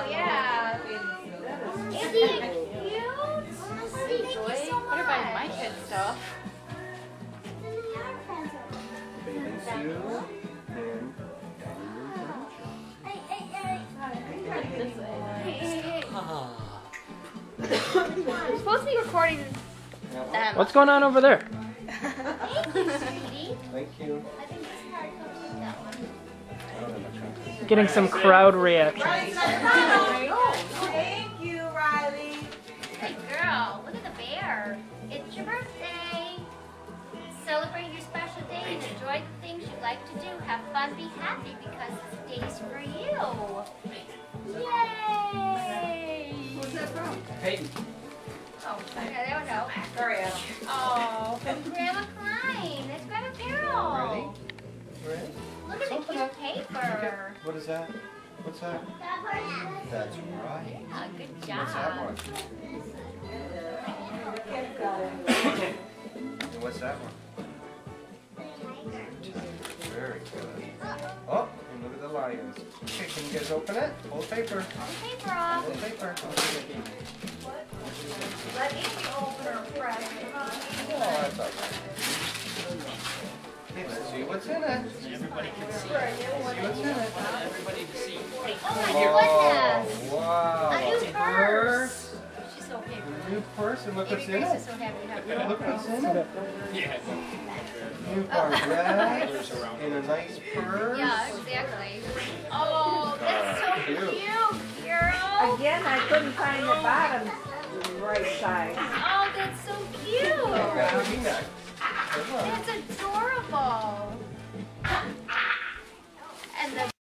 Oh, yeah. Isn't it cute? Thank you so much. What about my kid stuff? Bathing suit I'm supposed to be recording them. What's going on over there? Thank you, sweetie. Thank you. I think this card comes with that one. Getting some crowd reaction. Thank you, Riley. Hey, girl, look at the bear. It's your birthday. Celebrate your special day and enjoy the things you like to do. Have fun, be happy, because this day's for you. Yay! Who's that from? Peyton. Oh, okay, there we go. Sorry, Adam. Oh, from Grandma Klein. It's Grandma Carol. Ready? Look at the cute paper. What is that? What's that? That's right. Yeah, good What's that job. one? And what's that one? Very good. Oh, and look at the lions. Okay, can you guys open it? Hold paper. The paper off. Hold paper. Let Amy open her present. Oh, that's all right. Okay, let's see what's in it. Everybody can see. Let's see what's in it. Everybody can see. Oh my goodness. Wow. A new purse. She's so happy. A new purse, and look what's in Amy Grace it. is so happy to have you. Look what's in it. Yeah. New Barrettes and a nice purse. Yeah, exactly. Oh, that's so Cute. cute, girl. Again, I couldn't find the bottom right side. Oh, that's so cute. Got a V-neck. Good one. That's adorable.